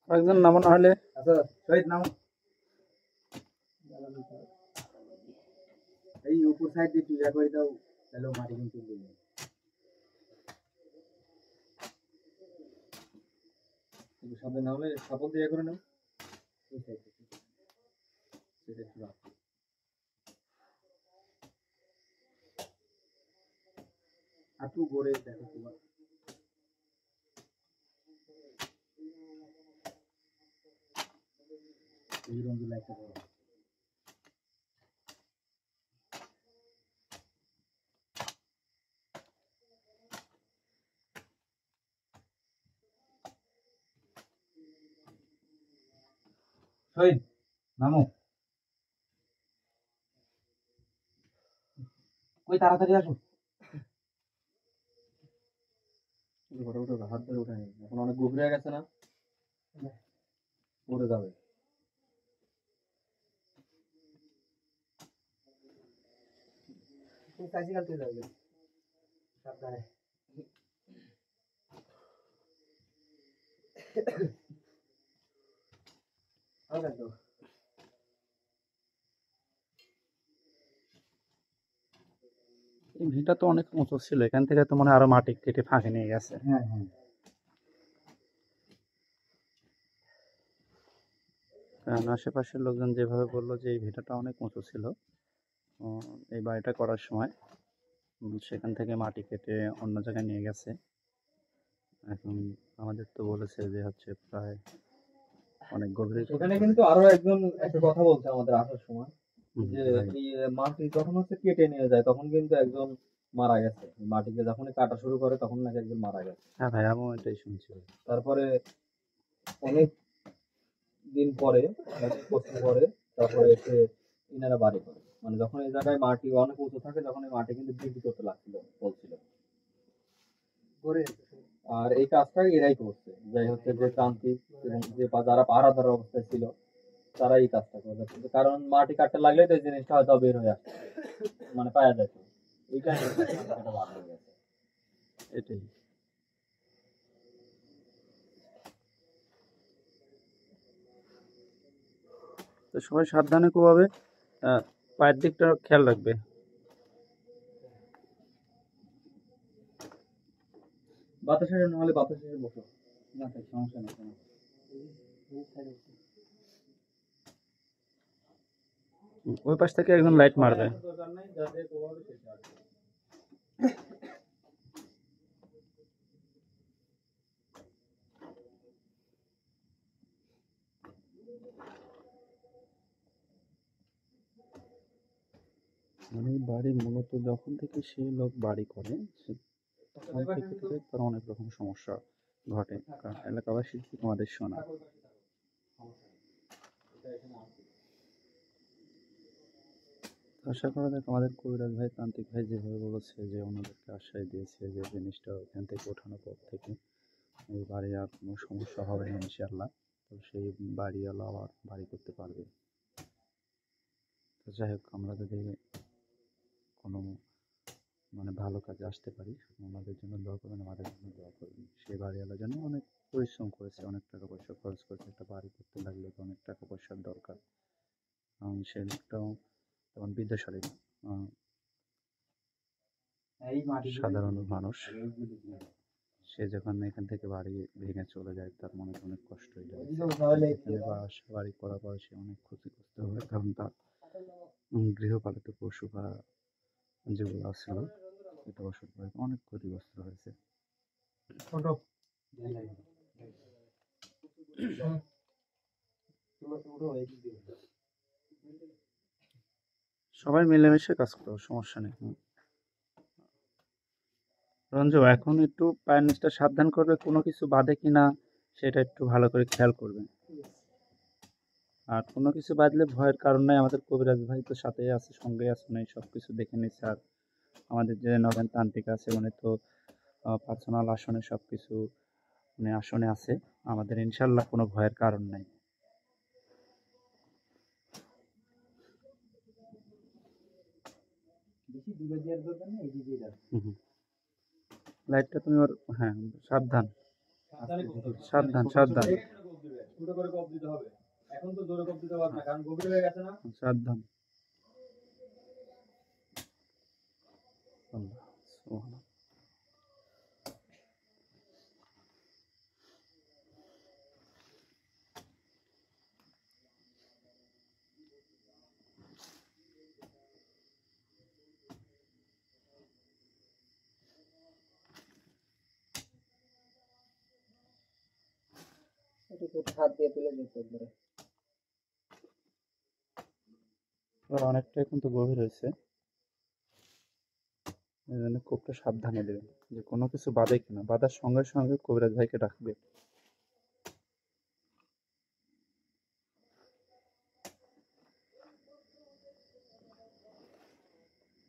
[SPEAKER 3] একজন নামো না হলে।
[SPEAKER 1] আচ্ছা শহীদ নাম, এই উপর সাইড দিয়ে পূজা করে দাও, তাহলে মাটি কিন্তু দেবে। সামনে না হলে সাপোর্ট দিয়ে করে নাও, ওই সাইড থেকে সেটা একটু রাখো। আর
[SPEAKER 2] হাঁটু গড়ে দেখো তোমার এই রঞ্জু লাইটটা ধরো। শহীদ নামো, কই তাড়াতাড়ি আসো।
[SPEAKER 1] ঘরে উঠে হাত ধরে উঠে নিন, এখন অনেক গভীর হয়ে গেছে না, পড়ে যাবে।
[SPEAKER 2] তুমি কাছে কালকে যাবে সাবধানে। আগে তো
[SPEAKER 3] এই ভিটা তো অনেক উঁচু ছিল, এখান থেকে তো মনে হয় আরো মাটি কেটে ফাঁকে নিয়ে গেছে।
[SPEAKER 2] হ্যাঁ হ্যাঁ
[SPEAKER 3] কারণ আশেপাশের লোকজন যেভাবে বললো যে এই ভিটাটা অনেক উঁচু ছিল এই বাড়িটা করার সময়, সেখান থেকে মাটি কেটে অন্য জায়গায় নিয়ে গেছে। এখন আমাদের তো বলেছে যে হচ্ছে প্রায় অনেক গভীর।
[SPEAKER 1] সেখানে কিন্তু আরো একজন একটা কথা বলছে আমাদের আসার সময়, যে এই মাটি যখন হচ্ছে কেটে নিয়ে যায় তখন কিন্তু একজন মারা গেছে, মাটিকে যখনই কাটা শুরু করে তখন নাকি একজন মারা গেছে।
[SPEAKER 3] হ্যাঁ ভাই, আমিও এটাই শুনছি।
[SPEAKER 1] তারপরে অনেক দিন পরে, অনেক বছর পরে তারপরে এসে ইনারা বাড়ি করে, মানে যখন এই জায়গায় মাটি অনেক উঁচু থাকে তখন এই মাটি কিন্তু বৃদ্ধি করতে লাগছিল বলছিল।
[SPEAKER 2] গড়ে
[SPEAKER 1] আর এই কাজটা এরাই করছে, যাই হচ্ছে যে তান্ত্রিক এবং যে যারা পাহারাদার অবস্থায় ছিল তারা এই কাজটা করে যাচ্ছে, কারণ মাটি কাটতে লাগলে তো এই জিনিসটা হয়তো বের হয়ে আসছে, মানে পাওয়া যায় এই কারণে এটা বার হয়ে গেছে।
[SPEAKER 3] এটাই। তো সবাই সাবধানে কোভাবে পায়ের দিকটা খেয়াল রাখবে।
[SPEAKER 1] বাতাসে নাহলে বাতাসে বসো, না তাই সমস্যা নেই কোনো।
[SPEAKER 3] ওই পাশ থেকে একজন লাইট মারবে।
[SPEAKER 1] দরকার নাই, যাতে কোভাবে শেষে আসবে।
[SPEAKER 3] মানে এই বাড়ি মূলত যখন থেকে সেই লোক বাড়ি করে তখন থেকে তার অনেক রকম সমস্যা ঘটে, কারণ এলাকাবাসীর থেকে আমাদের শোনা। আশা করা যাক আমাদের কবিরাজ ভাই, তান্ত্রিক ভাই যেভাবে বলেছে, যে ওনাদেরকে আশ্বাস দিয়েছে যে জিনিসটা ওখান থেকে ওঠানোর পর থেকে এই বাড়ি আর কোনো সমস্যা হবে না ইনশাআল্লাহ। তো সেই বাড়িওয়ালা আবার বাড়ি করতে পারবে। তো যাই হোক, আমরা যদি কোনো মানে ভালো কাজে আসতে পারি, আমাদের জন্য দোয়া করবেন, আমাদের জন্য দোয়া করবেন। সেই বাড়িওয়ালার জন্য অনেক পরিশ্রম করেছে, অনেক টাকা পয়সা খরচ করেছে, একটা বাড়ি করতে লাগলে তো অনেক টাকা পয়সার দরকার। সেই লোকটাও তেমন বিদ্যাশালী না, সাধারণ মানুষ। সে যখন এখান থেকে বাড়ি ভেঙে চলে যায় তার মনে অনেক কষ্ট হয়ে যায়। এখানে বাড়ি করার পরে সে অনেক ক্ষতিগ্রস্ত হয়, কারণ তার গৃহপালিত পশু বা যেগুলো আসছিল এটা ওষুধ অনেক ক্ষতিগ্রস্ত হয়েছে। সবাই মিলেমিশে কাজ করো, সমস্যা নেই। রঞ্জু, এখন একটু পায়ের নিচটা সাবধান করবে, কোনো কিছু বাঁধে কিনা সেটা একটু ভালো করে খেয়াল করবেন। আর কোনো কিছু বাঁধলে ভয়ের কারণ নাই, আমাদের কবিরাজ ভাই তো সাথেই আছে, সঙ্গে আছে, উনি সব কিছু দেখে নিচ্ছে। আর আমাদের যে নগেন তান্ত্রিক আছে উনি তো পার্সোনাল আসনে সব কিছু উনি আসনে আছে, আমাদের ইনশাল্লাহ কোনো ভয়ের কারণ নাই। লাইটটা তুমি ওর, হ্যাঁ সাবধান সাবধান সাবধান
[SPEAKER 1] ছোট করে কপ দিতে হবে, এখন তো জোরে কপ দিতে পারবে না কারণ গভীর হয়ে গেছে না।
[SPEAKER 3] সাবধান। আল্লাহ সুবহানাল্লাহ।
[SPEAKER 2] হাত দিয়ে তুলে দিতে একবারে।
[SPEAKER 3] অনেকটাই কিন্তু গভীর হয়েছে, এই জন্য কোপটা সাবধানে দেবেন যে কোনো কিছু বাঁধে কিনা, বাঁধার সঙ্গে সঙ্গে কবিরাজ ভাইকে ডাকবে।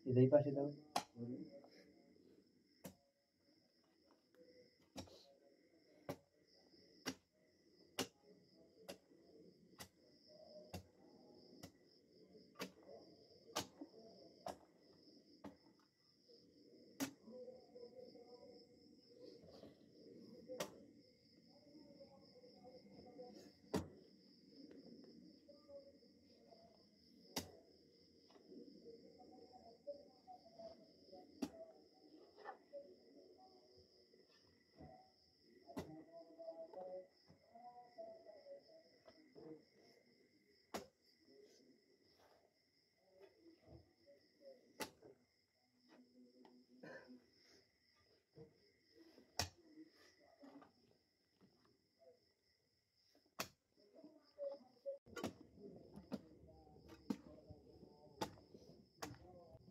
[SPEAKER 2] এই পাশে দাও।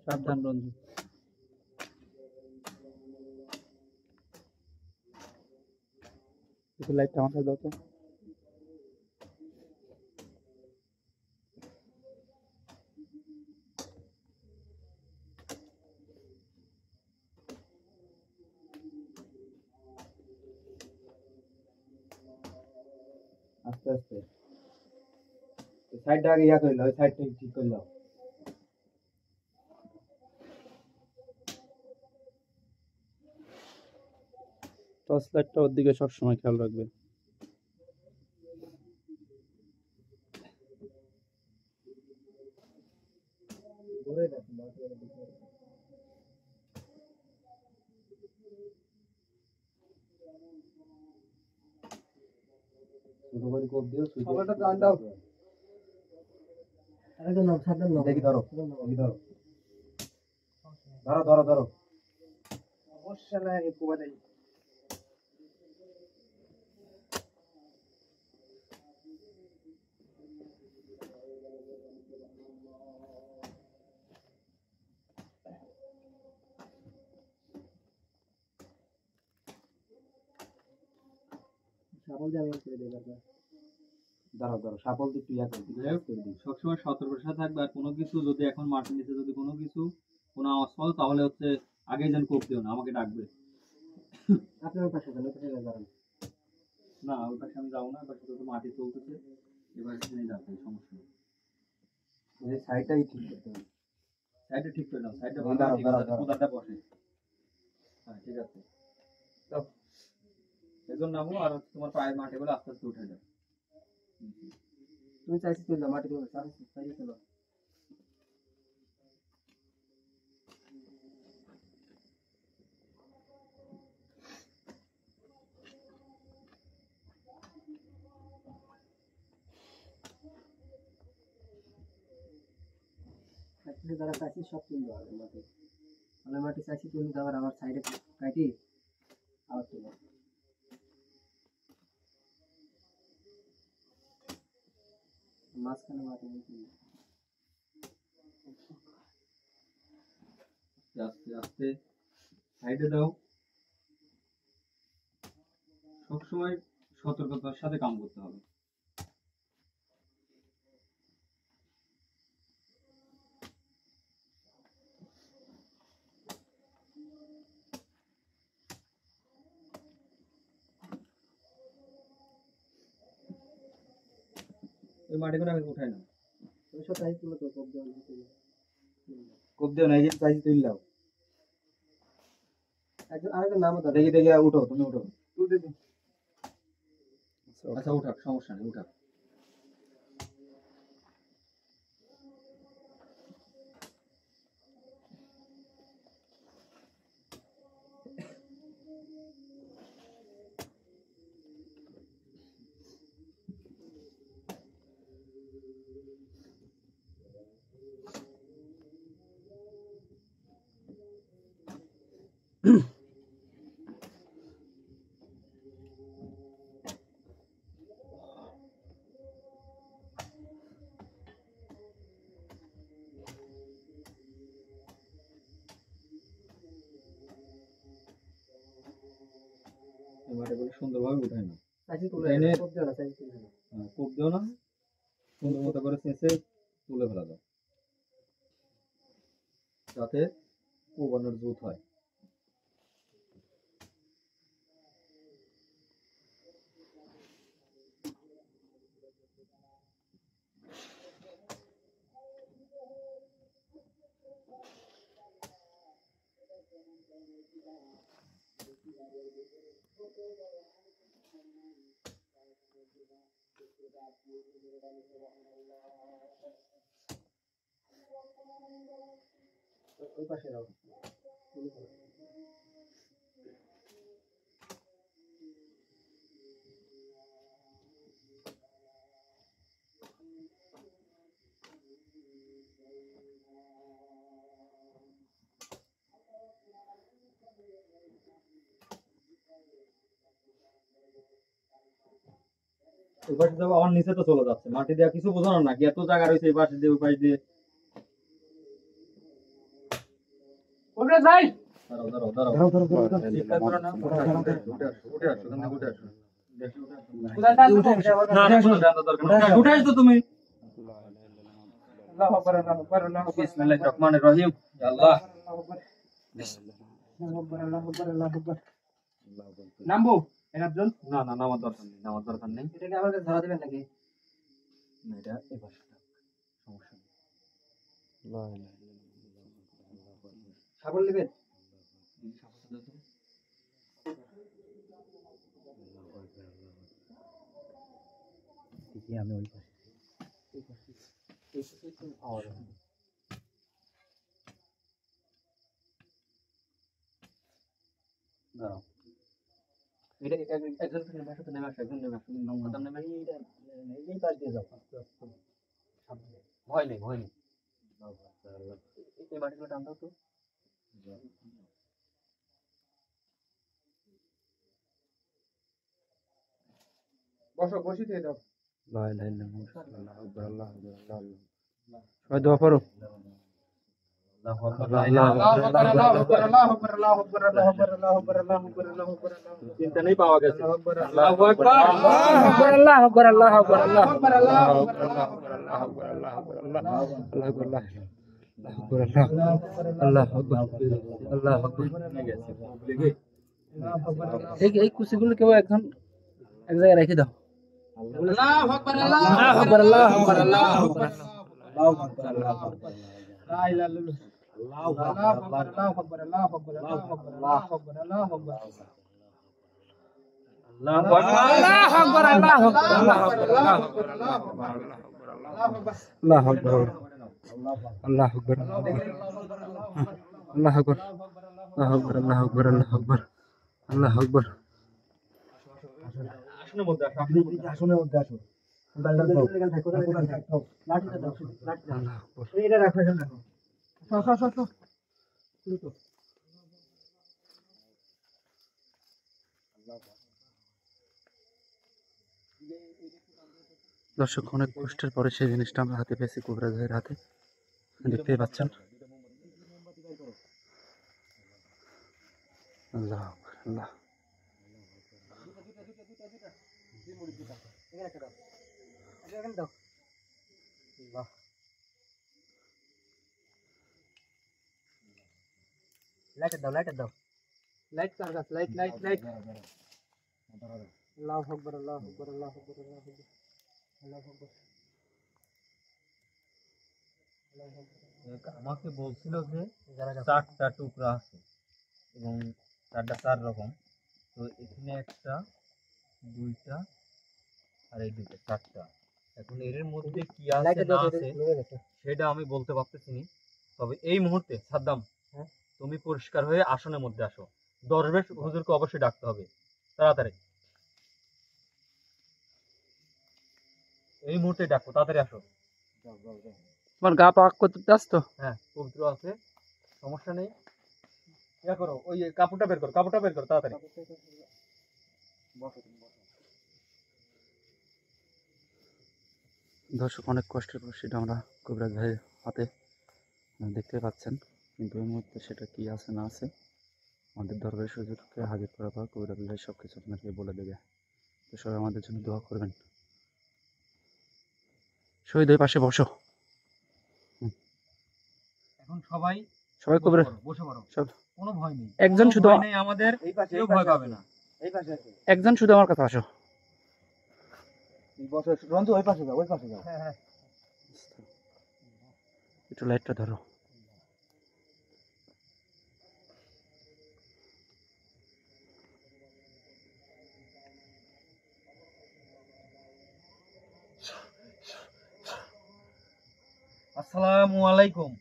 [SPEAKER 3] সাবধান রঞ্জু। একটু লাইটটা আমার কাছে দাও তো।
[SPEAKER 2] আস্তে আস্তে সাইডটা আগে ইয়া করে নাও, ওই সাইডটা ঠিক করে নাও।
[SPEAKER 3] টর্চ লাইটটা ওর দিকে সবসময় খেয়াল রাখবে।
[SPEAKER 2] ধরে রাখো, মাটি আর দিকে। ছোট করে কোপ দিও, সুইচটা টান দাও। আরেকটা নাও, সাবধান নাও। দেখি ধরো, দেখি ধরো। ধরো ধরো ধরো। সমস্যা নাই, কোবা দেই। সাবল দিয়ে আমি করে দেই বাবা। দাঁড়াও দাঁড়াও, সাবল দিয়ে একটু ইয়া করে দিই, করে দিই।
[SPEAKER 1] সবসময় সতর্কতার সাথে থাকবে, আর কোনো কিছু যদি এখন মাটির নিচে যদি কোনো কিছু কোনো আওয়াজ পাও তাহলে হচ্ছে আগেই যেন কোপ দিও না, আমাকে ডাকবে।
[SPEAKER 2] আপনি ওই পাশে যান, ওই পাশে দাঁড়ান।
[SPEAKER 1] না ওই পাশে আমি যাবো না, ওই পাশে তো মাটি চলতেছে, এবার সেখানে যাচ্ছে, সমস্যা নেই।
[SPEAKER 2] এই সাইডটাই ঠিক করতে হবে।
[SPEAKER 1] সাইডটা ঠিক করে নাও, সাইডটা
[SPEAKER 2] দাঁড়াও,
[SPEAKER 1] ভালো ঠিক
[SPEAKER 2] দাঁড়াও,
[SPEAKER 1] আছে,
[SPEAKER 2] দাঁড়াও।
[SPEAKER 1] কোদালটা বসে। হ্যাঁ ঠিক আছে,
[SPEAKER 2] দাও।
[SPEAKER 1] এজন্য নামো, আর হচ্ছে তোমার পায়ের মাটি বলে আস্তে আস্তে উঠে যাও।
[SPEAKER 2] তুমি চাইছি তুই মাটি করে চাইছি চাইছি চলো। একটু যারা চাইছি সব তুললো আগে মাটি, আমি মাটি চাইছি তুলি, আবার আমার সাইডে কাটি আবার তুলো। মাঝখানে মাটি নেই তুলি।
[SPEAKER 1] আস্তে আস্তে সাইডে দাও, সবসময় সতর্কতার সাথে কাম করতে হবে। ওই মাটিগুলো আমি উঠাই না,
[SPEAKER 2] তুমি সব চাইছি তুলো তো কোপ দেওয়া তুলো।
[SPEAKER 1] কোপ দিও না, এই যে চাইছি তুই দাও।
[SPEAKER 2] একজন আরেকজন নামও তো
[SPEAKER 1] দেখি দেখি, উঠো, তুমি উঠো।
[SPEAKER 2] তুলতে দিন।
[SPEAKER 1] আচ্ছা উঠাক, সমস্যা নেই, উঠাক। মাটিগুলো সুন্দরভাবে উঠায় না,
[SPEAKER 2] চাইছি তুলে
[SPEAKER 1] এনে
[SPEAKER 2] কোপ দিও না, চাইছি তুলে না।
[SPEAKER 1] কোপ দিও না, সুন্দর মতো করে চেঁচে তুলে ফেলা দাও, যাতে কোবানোর জুত হয়।
[SPEAKER 2] ওই পাশে দাও।
[SPEAKER 1] ওই পাশে যাবো, আমার নিচে তো চলে যাচ্ছে, মাটি দেওয়া কিছু বোঝানো নাকি, এত জায়গা রয়েছে এই পাশে দিয়ে ওই পাশ দিয়ে।
[SPEAKER 2] ওরে ভাই
[SPEAKER 1] দাঁড়াও দাঁড়াও দাঁড়াও, ঠিকঠাক করে নাও, উঠে আসো, উঠে আসো, ওখান থেকে উঠে আসো।
[SPEAKER 2] কোথায় যাচ্ছ?
[SPEAKER 1] না না, কোনো জানার দরকার নেই, উঠে আসো তুমি।
[SPEAKER 2] আল্লাহু আকবার, আল্লাহু আকবার, আল্লাহু আকবার।
[SPEAKER 1] বিসমিল্লাহির রহমানির রহিম। ইয়া আল্লাহ,
[SPEAKER 2] আল্লাহু আকবার, আল্লাহু আকবার, আল্লাহু আকবার। নামবো একজন?
[SPEAKER 1] না না, নামার দরকার নেই, নামার দরকার নেই।
[SPEAKER 2] এটাকে আমার কাছে ধরা দিবেন নাকি?
[SPEAKER 1] না, এটা এই পাশে থাক, সমস্যা নেই।
[SPEAKER 2] সাগর নেবেন?
[SPEAKER 3] আমি ওই পাশে
[SPEAKER 1] দাঁড়াও, এটা একজন নেমে আসো, নেমে আসো, একজন নেমে আসো, নাম নেমে আসো।
[SPEAKER 2] এই পাশ দিয়ে যাও।
[SPEAKER 1] ভয় নেই, ভয় নেই। এই মাটিগুলো টান দাও তো।
[SPEAKER 2] বসো, বসি দিয়ে দাও।
[SPEAKER 3] সবাই দোয়া করো।
[SPEAKER 1] আল্লাহু আকবার,
[SPEAKER 2] আল্লাহু আকবার, আল্লাহু আকবার, আল্লাহু আকবার, আল্লাহু আকবার, আল্লাহু আকবার, আল্লাহু আকবার, আল্লাহু আকবার, আল্লাহু আকবার, আল্লাহু আকবার।
[SPEAKER 1] চিন্তা নেই, পাওয়া গেছে।
[SPEAKER 2] আল্লাহু আকবার,
[SPEAKER 1] আল্লাহু আকবার,
[SPEAKER 2] আল্লাহু আকবার, আল্লাহু আকবার, আল্লাহু আকবার, আল্লাহু আকবার, আল্লাহু
[SPEAKER 3] এই কুচিগুলো কেউ একজন এক জায়গায় রেখে দাও।
[SPEAKER 2] আল্লাহু আকবার, আল্লাহু আকবার, আল্লাহু আকবার, আল্লাহু আকবার, আল্লাহু আকবার, আল্লাহু আকবার। লা ইলাহা ইল্লাল্লাহ। আল্লাহু আকবার, আল্লাহু আকবার, আল্লাহু আকবার, আল্লাহু আকবার, আল্লাহু আকবার, আল্লাহু আকবার।
[SPEAKER 1] আল্লাহু আকবার,
[SPEAKER 2] আল্লাহু আকবার, আল্লাহু আকবার, আল্লাহু আকবার, আল্লাহু আকবার, আল্লাহু আকবার,
[SPEAKER 3] আল্লাহু আকবার, আল্লাহু আকবার, আল্লাহু আকবার, আল্লাহু আকবার, আল্লাহু আকবার, আল্লাহু আকবার।
[SPEAKER 1] আসনের মধ্যে আসো,
[SPEAKER 2] আসনের মধ্যে আসো। লাঠিটা দাও, লাঠিটা দাও। এটা রাখো, এখানে রাখো। আসো, আসো, আসো।
[SPEAKER 3] দর্শক, অনেক কষ্টের পরে সেই জিনিসটা আমরা হাতে পেয়েছি, কোবরা ভাইয়ের হাতে দেখতেই পাচ্ছেন। আল্লাহ আকবার, আল্লাহ।
[SPEAKER 2] এখানে দাও। বাহ। লাইট দাও, লাইট দাও। লাইট কার কাছে? Light, light, light. আল্লাহু আকবার, আল্লাহু আকবার, আল্লাহু আকবার, আল্লাহু আকবার, আল্লাহু আকবার।
[SPEAKER 1] আমাকে বলছিল যে 4টা টুকরা আছে এবং 4টা 4 রকম। তো এখানে 1টা, 2টা আর এই 2টা, 4টা। এখন এর মধ্যে কি আছে না আছে সেটা আমি বলতে পারতেছি না। তবে এই মুহূর্তে সাদ্দাম, তুমি পরিষ্কার হয়ে আসনের মধ্যে আসো। দরবেশ হুজুরকে অবশ্যই ডাকতে হবে, তাড়াতাড়ি এই মুহূর্তে ডাকো, তাড়াতাড়ি আসো।
[SPEAKER 3] তোমার গা পাক করতে চাস তো?
[SPEAKER 1] হ্যাঁ, পবিত্র আছে, সমস্যা নেই। ইয়া করো, ওই কাপড়টা বের করো, কাপড়টা বের করো তাড়াতাড়ি।
[SPEAKER 3] দর্শক, অনেক কষ্টের পর সেটা আমরা কবিরাজ ভাইয়ের হাতে দেখতে পাচ্ছেন, কিন্তু এই মুহূর্তে সেটা কি আছে না আছে আমাদের দরবারে সুযোগকে হাজির করার পর কবির আবদুল্লাহ সব কিছু আপনাকে বলে দেবে। তো সবাই আমাদের জন্য দোয়া করবেন। শহীদ ওই পাশে বসো।
[SPEAKER 1] এখন সবাই
[SPEAKER 3] সবাই কবির
[SPEAKER 1] বসে পড়ো,
[SPEAKER 3] সব
[SPEAKER 1] কোনো ভয় নেই,
[SPEAKER 3] একজন
[SPEAKER 1] কোনো
[SPEAKER 3] শুধু
[SPEAKER 1] ভয় নেই, আমাদের কেউ ভয় পাবে না।
[SPEAKER 3] একজন শুধু আমার কথা আসো।
[SPEAKER 2] বসো রঞ্জু, ওই পাশে যাও, ওই পাশে যাও। হ্যাঁ হ্যাঁ
[SPEAKER 3] একটু লাইটটা ধরো।
[SPEAKER 1] আসসালামু আলাইকুম।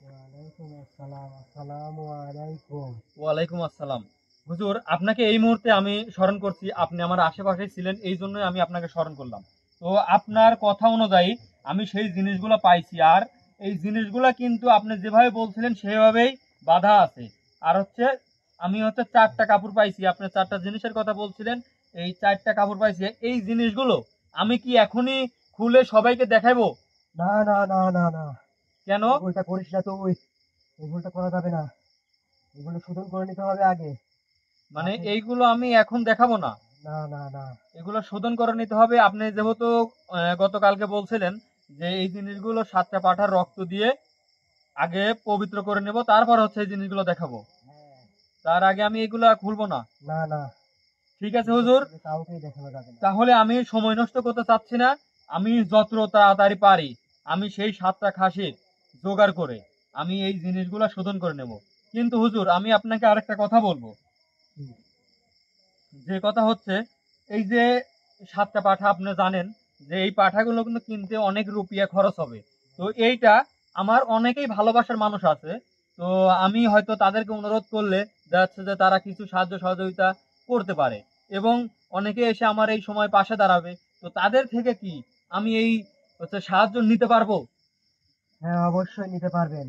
[SPEAKER 2] ওয়ালাইকুম আসসালাম। আসসালামু আলাইকুম।
[SPEAKER 1] ওয়ালাইকুম আসসালাম। হুজুর, আপনাকে এই মুহূর্তে আমি স্মরণ করছি, আপনি আমার আশেপাশে ছিলেন, এই জন্যই আমি আপনাকে স্মরণ করলাম। তো আপনার কথা অনুযায়ী আমি সেই জিনিসগুলো পাইছি, আর এই জিনিসগুলো কিন্তু আপনি যেভাবে বলছিলেন সেভাবেই বাধা আছে। আর হচ্ছে আমি হচ্ছে 4টা কাপড় পাইছি, আপনি 4টা জিনিসের কথা বলছিলেন, এই 4টা কাপড় পাইছি। এই জিনিসগুলো আমি কি এখনই খুলে সবাইকে দেখাবো?
[SPEAKER 2] না না না না না,
[SPEAKER 1] কেন?
[SPEAKER 2] এই ভুলটা করিস না তুই। এই ভুলটা করা যাবে না, এগুলো শোধন করে নিতে হবে আগে।
[SPEAKER 1] মানে এইগুলো আমি এখন দেখাবো না,
[SPEAKER 2] না না না,
[SPEAKER 1] এগুলো শোধন করে নিতে হবে। আপনি যেহেতু গতকালকে বলছিলেন যে এই জিনিসগুলো 7টা পাঁঠার রক্ত দিয়ে আগে পবিত্র করে নেব, তারপর হচ্ছে এই জিনিসগুলো দেখাবো, তার আগে আমি এগুলো খুলবো না।
[SPEAKER 2] না না,
[SPEAKER 1] ঠিক আছে হুজুর,
[SPEAKER 2] কাউকেই দেখানো যাবে না।
[SPEAKER 1] তাহলে আমি সময় নষ্ট করতে চাচ্ছি না, আমি যত তাড়াতাড়ি পারি আমি সেই 7টা খাসির জোগাড় করে আমি এই জিনিসগুলো শোধন করে নেব। কিন্তু হুজুর, আমি আপনাকে আরেকটা কথা বলবো, যে কথা হচ্ছে এই যে 7টা পাঠা, আপনি জানেন যে এই পাঠাগুলো কিন্তু কিনতে অনেক রুপিয়া খরচ হবে। তো এইটা আমার অনেকেই ভালোবাসার মানুষ আছে, তো আমি হয়তো তাদেরকে অনুরোধ করলে দেখা যাচ্ছে যে তারা কিছু সাহায্য সহযোগিতা করতে পারে, এবং অনেকে এসে আমার এই সময় পাশে দাঁড়াবে। তো তাদের থেকে কি আমি এই হচ্ছে সাহায্য নিতে পারবো?
[SPEAKER 2] হ্যাঁ অবশ্যই নিতে পারবেন।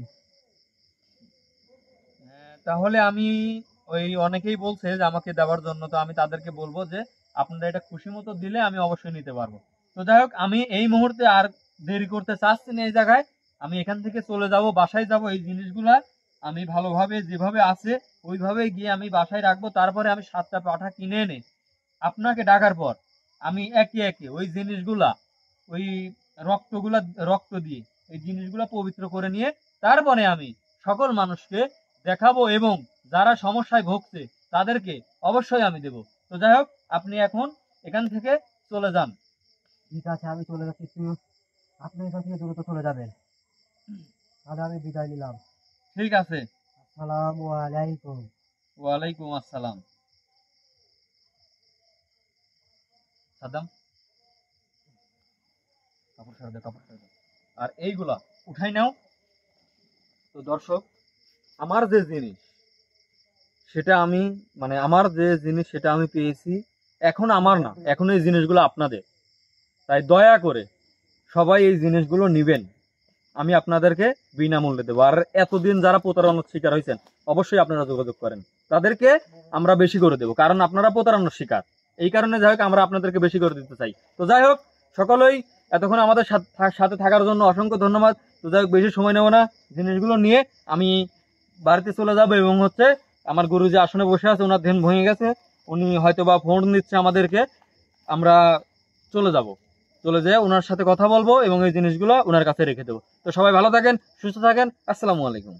[SPEAKER 1] তাহলে আমি, ওই অনেকেই বলছে যে আমাকে দেওয়ার জন্য, তো আমি তাদেরকে বলবো যে আপনারা এটা খুশি মতো দিলে আমি অবশ্যই নিতে পারবো। তো যাই হোক, আমি এই মুহূর্তে আর দেরি করতে চাচ্ছি না। এই জায়গায় আমি এখান থেকে চলে যাব, বাসায় যাব, এই জিনিসগুলা আমি ভালোভাবে যেভাবে আছে ওইভাবে গিয়ে আমি বাসায় রাখবো। তারপরে আমি 7টা পাঠা কিনে এনে আপনাকে ডাকার পর আমি একে একে ওই জিনিসগুলা, ওই রক্তগুলা, রক্ত দিয়ে এই জিনিসগুলা পবিত্র করে নিয়ে তারপরে আমি সকল মানুষকে দেখাবো, এবং যারা সমস্যায় ভুগছে তাদেরকে অবশ্যই আমি দেব। তো যাই হোক, আপনি এখন এখান থেকে চলে যান।
[SPEAKER 2] ঠিক আছে, আমি চলে যাচ্ছি, তুই আপনি এখান থেকে দ্রুত চলে যাবেন। তাহলে আমি বিদায় নিলাম।
[SPEAKER 1] ঠিক আছে।
[SPEAKER 2] আসসালামু আলাইকুম।
[SPEAKER 1] ওয়ালাইকুম আসসালাম। সাদ্দাম, কাপড় সরা দে, কাপড় সরা দে। আর এইগুলা উঠাই নাও। তো দর্শক, আমার যে জিনিস সেটা আমি, মানে আমার যে জিনিস সেটা আমি পেয়েছি, এখন আমার না, এখন এই জিনিসগুলো আপনাদের। তাই দয়া করে সবাই এই জিনিসগুলো নিবেন, আমি আপনাদেরকে বিনামূল্যে দেবো। আর এতদিন যারা প্রতারণার শিকার হয়েছেন অবশ্যই আপনারা যোগাযোগ করেন, তাদেরকে আমরা বেশি করে দেবো, কারণ আপনারা প্রতারণার শিকার। এই কারণে যাই হোক আমরা আপনাদেরকে বেশি করে দিতে চাই। তো যাই হোক, সকলেই এতক্ষণ আমাদের সাথে থাকার জন্য অসংখ্য ধন্যবাদ। তো যাই হোক, বেশি সময় নেব না, জিনিসগুলো নিয়ে আমি বাড়িতে চলে যাব, এবং হচ্ছে আমার গুরু যে আসনে বসে আছে ওনার ধ্যান ভেঙে গেছে, উনি হয়তো বা ফোন দিচ্ছে আমাদেরকে, আমরা চলে যাব, চলে যেয়ে ওনার সাথে কথা বলবো এবং এই জিনিসগুলো ওনার কাছে রেখে দেবো। তো সবাই ভালো থাকেন, সুস্থ থাকেন, আসসালামু আলাইকুম।